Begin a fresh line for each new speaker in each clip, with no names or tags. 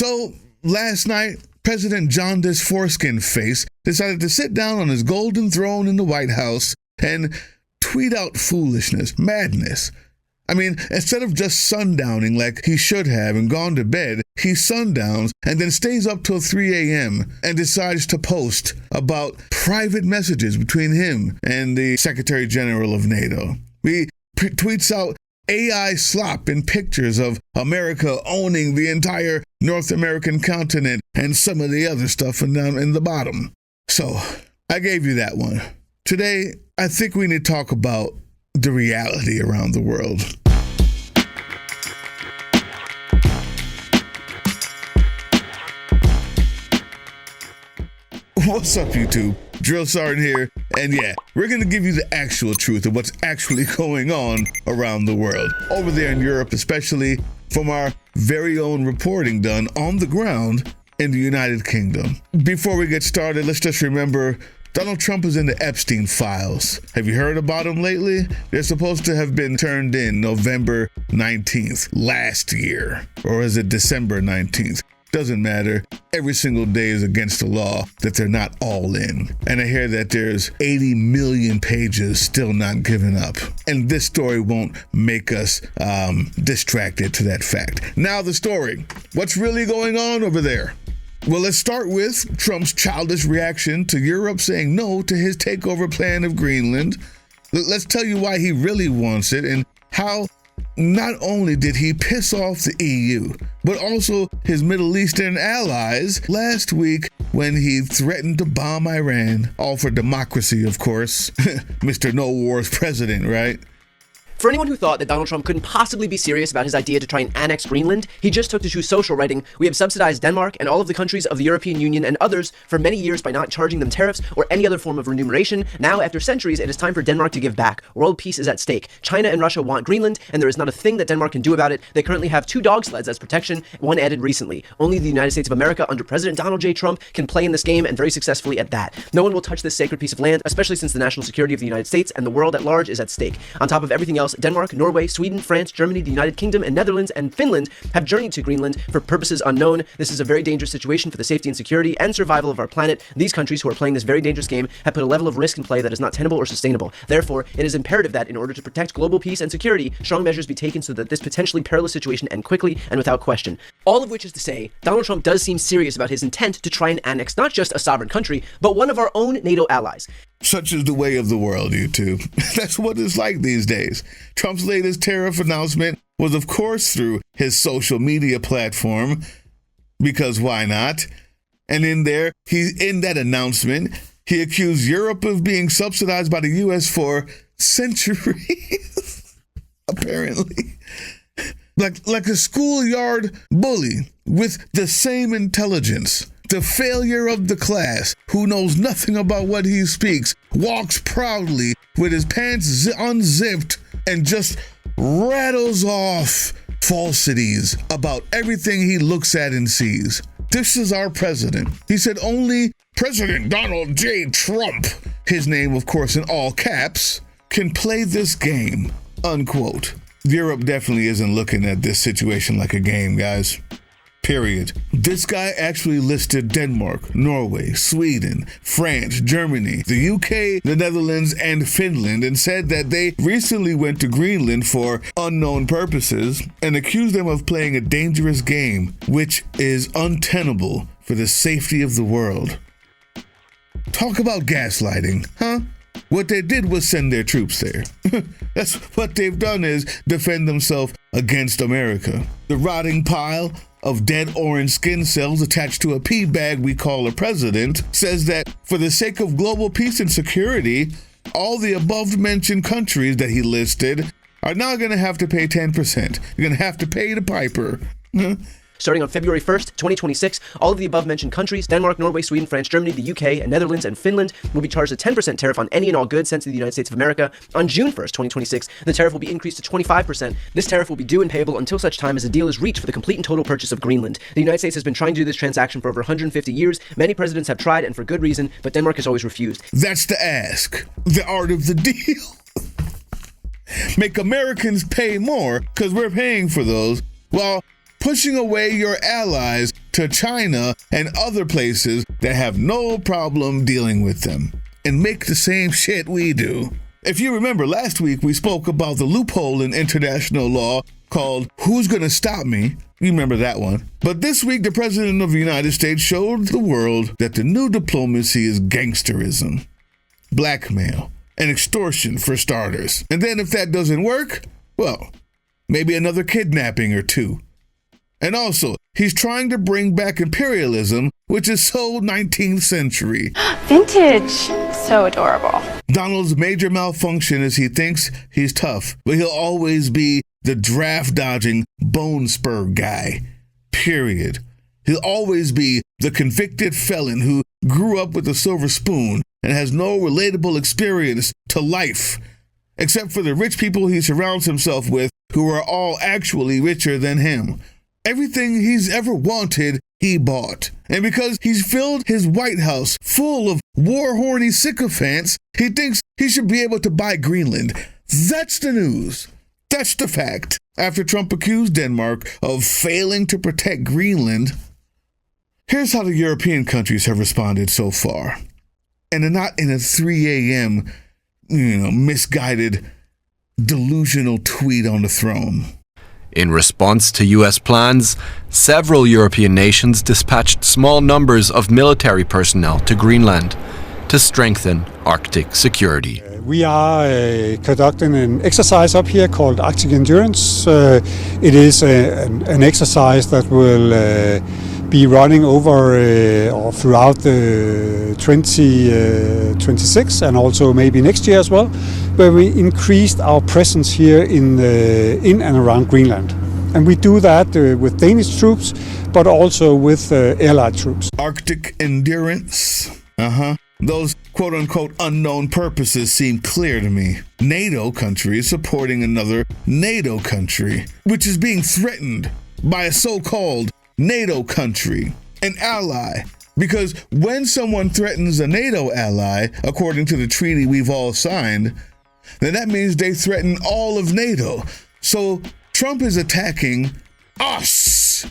So last night, President Jaundice Foreskin Face decided to sit down on his golden throne in the White House and tweet out foolishness, madness. I mean, instead of just sundowning like he should have and gone to bed, he sundowns and then stays up till 3 a.m. and decides to post about private messages between him and the Secretary General of NATO. He tweets out AI slop in pictures of America owning the entire North American continent and some of the other stuff down in the bottom. So, I gave you that one. Today, I think we need to talk about the reality around the world. What's up, YouTube? Drill Sergeant here, and yeah, we're gonna give you the actual truth of what's actually going on around the world. Over there in Europe, especially from our very own reporting done on the ground in the United Kingdom. Before we get started, let's just remember Donald Trump is in the Epstein files. Have you heard about them lately? They're supposed to have been turned in November 19th last year, or is it December 19th? Doesn't matter. Every single day is against the law that they're not all in. And I hear that there's 80 million pages still not given up. And this story won't make us distracted to that fact. Now the story. What's really going on over there? Well, let's start with Trump's childish reaction to Europe saying no to his takeover plan of Greenland. Let's tell you why he really wants it and how not only did he piss off the EU, but also his Middle Eastern allies last week when he threatened to bomb Iran, all for democracy, of course. Mr. No Wars president, right?
For anyone who thought that Donald Trump couldn't possibly be serious about his idea to try and annex Greenland, he just took to Truth Social writing, "We have subsidized Denmark and all of the countries of the European Union and others for many years by not charging them tariffs or any other form of remuneration. Now, after centuries, it is time for Denmark to give back. World peace is at stake. China and Russia want Greenland, and there is not a thing that Denmark can do about it. They currently have 2 dog sleds as protection, one added recently. Only the United States of America under President Donald J. Trump can play in this game, and very successfully at that. No one will touch this sacred piece of land, especially since the national security of the United States and the world at large is at stake. On top of everything else, Denmark, Norway, Sweden, France, Germany, the United Kingdom, and Netherlands, and Finland have journeyed to Greenland for purposes unknown. This is a very dangerous situation for the safety and security and survival of our planet. These countries who are playing this very dangerous game have put a level of risk in play that is not tenable or sustainable. Therefore, it is imperative that, in order to protect global peace and security, strong measures be taken so that this potentially perilous situation end quickly and without question." All of which is to say, Donald Trump does seem serious about his intent to try and annex not just a sovereign country, but one of our own NATO allies.
Such is the way of the world, YouTube. That's what it's like these days. Trump's latest tariff announcement was, of course, through his social media platform, because why not? And in that announcement, he accused Europe of being subsidized by the U.S. for centuries, apparently. Like a schoolyard bully with the same intelligence. The failure of the class, who knows nothing about what he speaks, walks proudly with his pants unzipped and just rattles off falsities about everything he looks at and sees. This is our president. He said only President Donald J. Trump, his name of course in all caps, can play this game, unquote. Europe definitely isn't looking at this situation like a game, guys. Period. This guy actually listed Denmark, Norway, Sweden, France, Germany, the UK, the Netherlands, and Finland, and said that they recently went to Greenland for unknown purposes and accused them of playing a dangerous game, which is untenable for the safety of the world. Talk about gaslighting, huh? What they did was send their troops there. That's what they've done, is defend themselves against America. The rotting pile of dead orange skin cells attached to a pea bag we call a president says that for the sake of global peace and security, all the above mentioned countries that he listed are now going to have to pay 10%. You're going to have to pay the piper.
Starting on February 1st, 2026, all of the above-mentioned countries, Denmark, Norway, Sweden, France, Germany, the UK, and Netherlands, and Finland, will be charged a 10% tariff on any and all goods sent to the United States of America. On June 1st, 2026, the tariff will be increased to 25%. This tariff will be due and payable until such time as a deal is reached for the complete and total purchase of Greenland. The United States has been trying to do this transaction for over 150 years. Many presidents have tried, and for good reason, but Denmark has always refused.
That's the ask. The art of the deal. Make Americans pay more, because we're paying for those, while pushing away your allies to China and other places that have no problem dealing with them and make the same shit we do. If you remember, last week we spoke about the loophole in international law called Who's Gonna Stop Me? You remember that one. But this week, the President of the United States showed the world that the new diplomacy is gangsterism, blackmail, and extortion for starters. And then if that doesn't work, well, maybe another kidnapping or two. And also, he's trying to bring back imperialism, which is so 19th century.
Vintage. So adorable.
Donald's major malfunction is he thinks he's tough, but he'll always be the draft-dodging bone spur guy. Period. He'll always be the convicted felon who grew up with a silver spoon and has no relatable experience to life, except for the rich people he surrounds himself with, who are all actually richer than him. Everything he's ever wanted, he bought. And because he's filled his White House full of war-horny sycophants, he thinks he should be able to buy Greenland. That's the news. That's the fact. After Trump accused Denmark of failing to protect Greenland, here's how the European countries have responded so far. And they're not in a 3 a.m., misguided, delusional tweet on the throne.
In response to U.S. plans, several European nations dispatched small numbers of military personnel to Greenland to strengthen Arctic security.
We are conducting an exercise up here called Arctic Endurance. It is an exercise that will be running over or throughout the 2026 and also maybe next year as well, where we increased our presence here in and around Greenland. And we do that with Danish troops, but also with allied troops.
Arctic endurance? Those quote-unquote unknown purposes seem clear to me. NATO countries supporting another NATO country, which is being threatened by a so-called NATO country, an ally. Because when someone threatens a NATO ally, according to the treaty we've all signed, then that means they threaten all of NATO. So Trump is attacking us.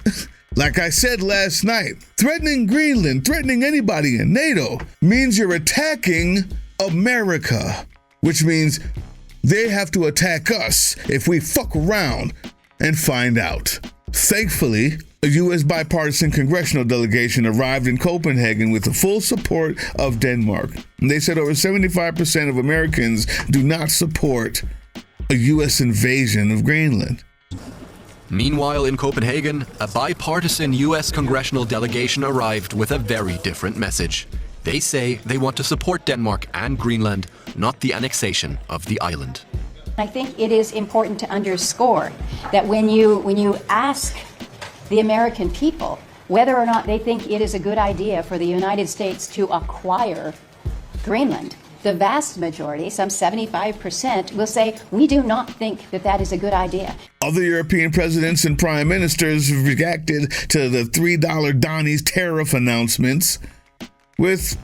Like I said last night, threatening Greenland, threatening anybody in NATO means you're attacking America, which means they have to attack us if we fuck around and find out. Thankfully, a U.S. bipartisan congressional delegation arrived in Copenhagen with the full support of Denmark. And they said over 75% of Americans do not support a U.S. invasion of Greenland.
Meanwhile, in Copenhagen, a bipartisan U.S. congressional delegation arrived with a very different message. They say they want to support Denmark and Greenland, not the annexation of the island.
I think it is important to underscore that when you ask the American people whether or not they think it is a good idea for the United States to acquire Greenland, the vast majority, some 75%, will say, we do not think that that is a good idea.
Other European presidents and prime ministers reacted to the $3 Donnie's tariff announcements with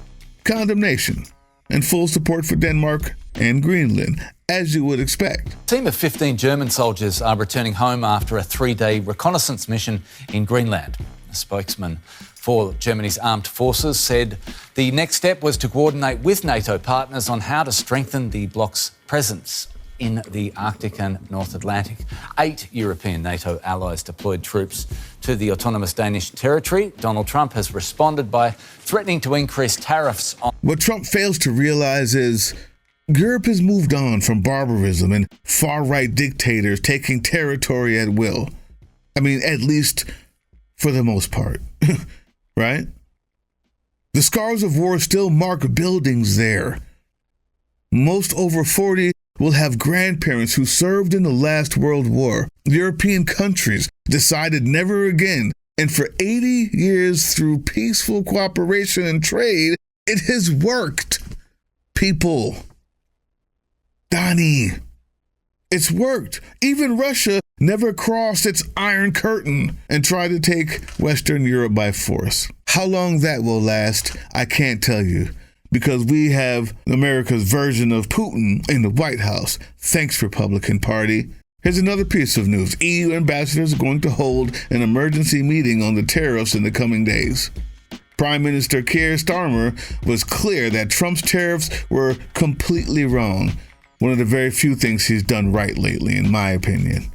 condemnation and full support for Denmark and Greenland, as you would expect.
A team of 15 German soldiers are returning home after a 3-day reconnaissance mission in Greenland. A spokesman for Germany's armed forces said the next step was to coordinate with NATO partners on how to strengthen the bloc's presence in the Arctic and North Atlantic. 8 European NATO allies deployed troops to the autonomous Danish territory. Donald Trump has responded by threatening to increase tariffs on...
What Trump fails to realize is Europe has moved on from barbarism and far-right dictators taking territory at will. I mean, at least for the most part, right? The scars of war still mark buildings there. Most over 40 will have grandparents who served in the last World War. European countries decided never again, and for 80 years through peaceful cooperation and trade, it has worked. People. Donnie. It's worked. Even Russia never crossed its Iron Curtain and tried to take Western Europe by force. How long that will last, I can't tell you, because we have America's version of Putin in the White House. Thanks, Republican Party. Here's another piece of news. EU ambassadors are going to hold an emergency meeting on the tariffs in the coming days. Prime Minister Keir Starmer was clear that Trump's tariffs were completely wrong. One of the very few things he's done right lately, in my opinion.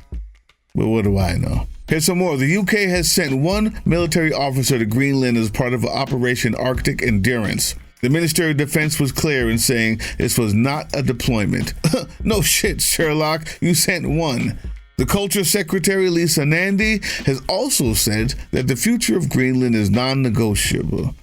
But what do I know? Here's some more. The UK has sent one military officer to Greenland as part of Operation Arctic Endurance. The Ministry of Defense was clear in saying this was not a deployment. No shit, Sherlock. You sent one. The Culture Secretary, Lisa Nandy, has also said that the future of Greenland is non-negotiable.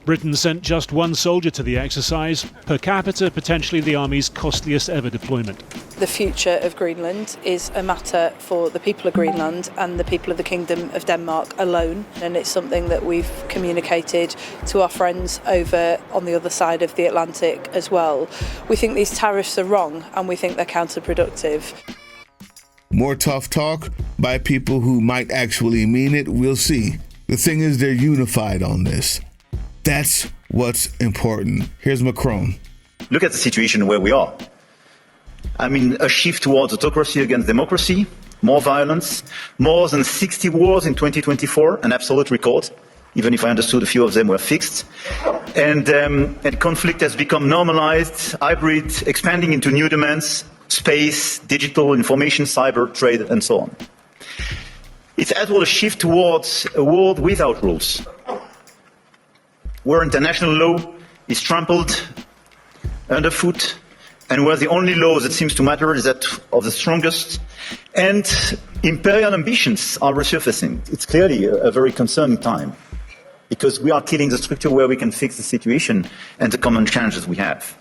Britain sent just one soldier to the exercise, per capita potentially the Army's costliest ever deployment.
The future of Greenland is a matter for the people of Greenland and the people of the Kingdom of Denmark alone, and it's something that we've communicated to our friends over on the other side of the Atlantic as well. We think these tariffs are wrong and we think they're counterproductive.
More tough talk by people who might actually mean it, we'll see. The thing is, they're unified on this. That's what's important. Here's Macron.
Look at the situation where we are. I mean, a shift towards autocracy against democracy, more violence, more than 60 wars in 2024, an absolute record, even if I understood a few of them were fixed. And conflict has become normalized, hybrid, expanding into new domains, space, digital, information, cyber, trade, and so on. It's as well a shift towards a world without rules, where international law is trampled underfoot, and where the only law that seems to matter is that of the strongest, and imperial ambitions are resurfacing. It's clearly a very concerning time, because we are killing the structure where we can fix the situation and the common challenges we have.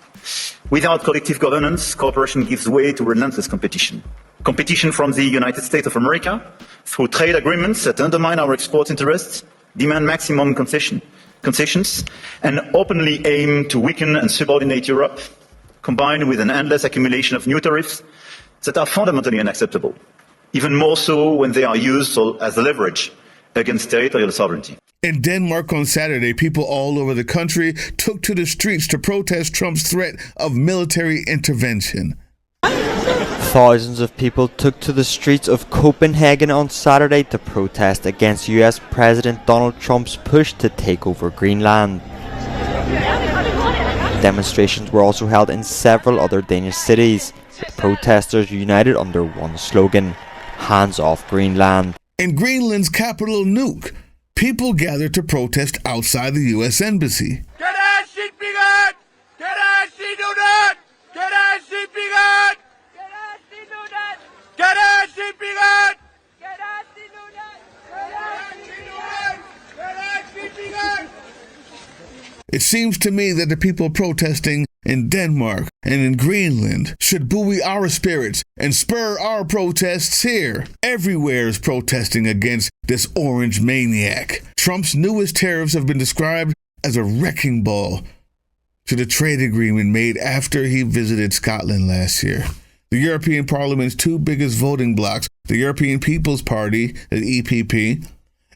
Without collective governance, cooperation gives way to relentless competition. Competition from the United States of America through trade agreements that undermine our export interests, demand maximum concessions, and openly aim to weaken and subordinate Europe, combined with an endless accumulation of new tariffs that are fundamentally unacceptable, even more so when they are used as leverage against territorial sovereignty.
In Denmark on Saturday, people all over the country took to the streets to protest Trump's threat of military intervention.
Thousands of people took to the streets of Copenhagen on Saturday to protest against US President Donald Trump's push to take over Greenland. Demonstrations were also held in several other Danish cities, with protesters united under one slogan: "Hands off Greenland."
In Greenland's capital, Nuuk, people gathered to protest outside the U.S. Embassy. It seems to me that the people protesting in Denmark and in Greenland should buoy our spirits and spur our protests here. Everywhere is protesting against this orange maniac. Trump's newest tariffs have been described as a wrecking ball to the trade agreement made after he visited Scotland last year. The European Parliament's two biggest voting blocs, the European People's Party, the EPP,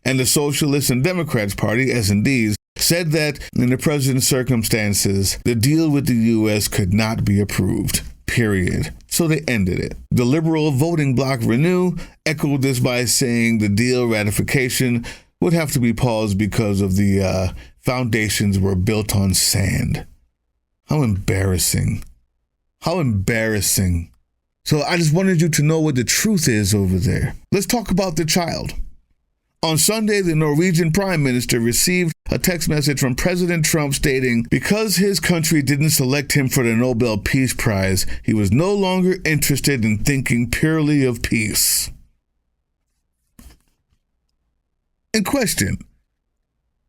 and the Socialists and Democrats Party, S&Ds, said that in the present circumstances, the deal with the U.S. could not be approved, period. So they ended it. The liberal voting bloc Renew echoed this by saying the deal ratification would have to be paused because of the foundations were built on sand. How embarrassing. How embarrassing. So I just wanted you to know what the truth is over there. Let's talk about the child. On Sunday, the Norwegian Prime Minister received a text message from President Trump stating because his country didn't select him for the Nobel Peace Prize, he was no longer interested in thinking purely of peace. In question,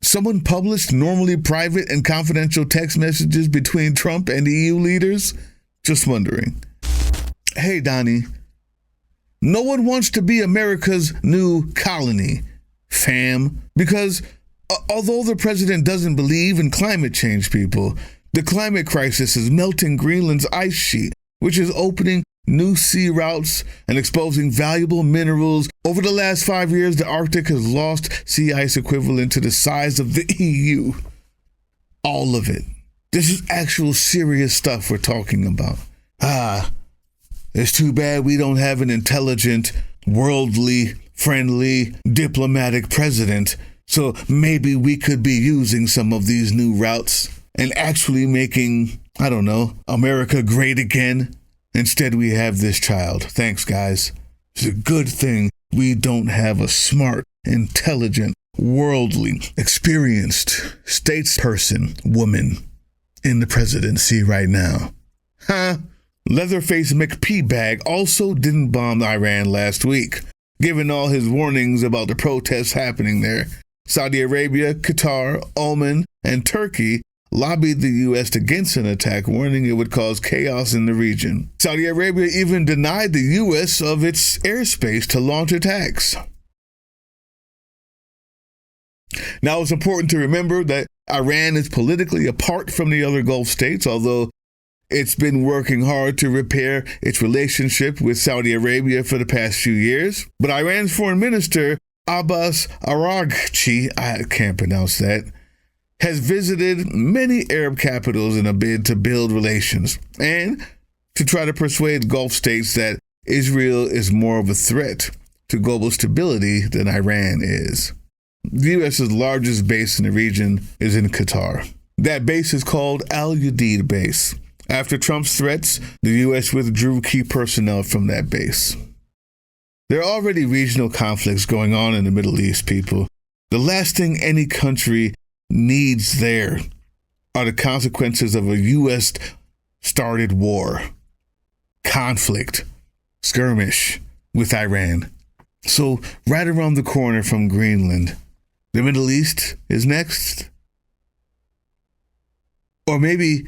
someone published normally private and confidential text messages between Trump and EU leaders? Just wondering. Hey, Donnie, no one wants to be America's new colony, fam, because although the president doesn't believe in climate change, people, the climate crisis is melting Greenland's ice sheet, which is opening new sea routes and exposing valuable minerals. Over the last 5 years, the Arctic has lost sea ice equivalent to the size of the EU. All of it. This is actual serious stuff we're talking about. It's too bad we don't have an intelligent, worldly, friendly, diplomatic president. So maybe we could be using some of these new routes and actually making, I don't know, America great again. Instead, we have this child. Thanks, guys. It's a good thing we don't have a smart, intelligent, worldly, experienced statesperson woman in the presidency right now. Huh? Leatherface McPeabag also didn't bomb Iran last week, given all his warnings about the protests happening there. Saudi Arabia, Qatar, Oman, and Turkey lobbied the U.S. against an attack, warning it would cause chaos in the region. Saudi Arabia even denied the U.S. of its airspace to launch attacks. Now, it's important to remember that Iran is politically apart from the other Gulf states, although it's been working hard to repair its relationship with Saudi Arabia for the past few years. But Iran's foreign minister, Abbas Araghchi, I can't pronounce that, has visited many Arab capitals in a bid to build relations and to try to persuade Gulf states that Israel is more of a threat to global stability than Iran is. The U.S.'s largest base in the region is in Qatar. That base is called Al Udeid Base. After Trump's threats, the U.S. withdrew key personnel from that base. There are already regional conflicts going on in the Middle East, people. The last thing any country needs there are the consequences of a U.S.-started war, conflict, skirmish with Iran. So right around the corner from Greenland, the Middle East is next. Or maybe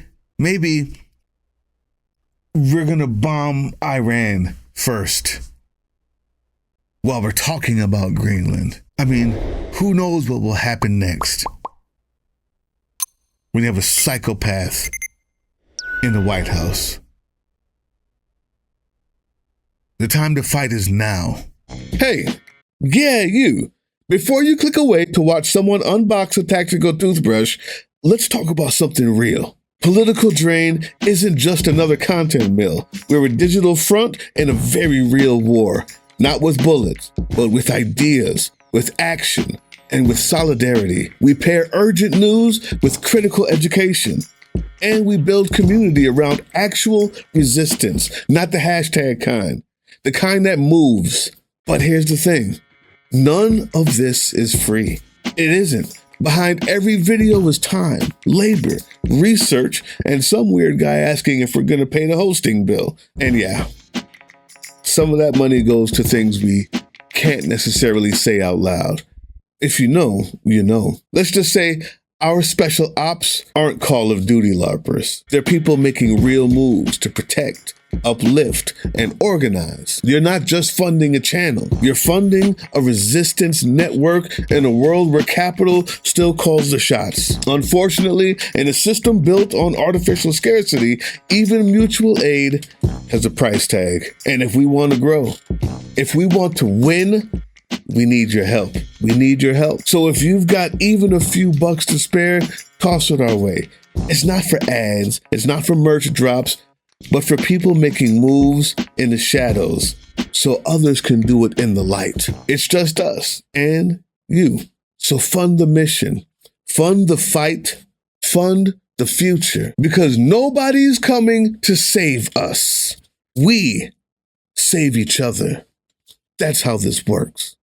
we're going to bomb Iran first while we're talking about Greenland. I mean, who knows what will happen next when you have a psychopath in the White House. The time to fight is now. Hey, yeah, you. Before you click away to watch someone unbox a tactical toothbrush, let's talk about something real. Political Drain isn't just another content mill. We're a digital front in a very real war. Not with bullets, but with ideas, with action, and with solidarity. We pair urgent news with critical education. And we build community around actual resistance, not the hashtag kind. The kind that moves. But here's the thing. None of this is free. It isn't. Behind every video is time, labor, research, and some weird guy asking if we're going to pay the hosting bill. And yeah, some of that money goes to things we can't necessarily say out loud. If you know, you know. Let's just say our special ops aren't Call of Duty LARPers. They're people making real moves to protect, uplift, and organize. You're not just funding a channel. You're funding a resistance network in a world where capital still calls the shots. Unfortunately, in a system built on artificial scarcity, even mutual aid has a price tag. And if we want to grow, if we want to win, we need your help. We need your help. So if you've got even a few bucks to spare, toss it our way. It's not for ads. It's not for merch drops, but for people making moves in the shadows so others can do it in the light. It's just us and you. So fund the mission, fund the fight, fund the future, because nobody's coming to save us. We save each other. That's how this works.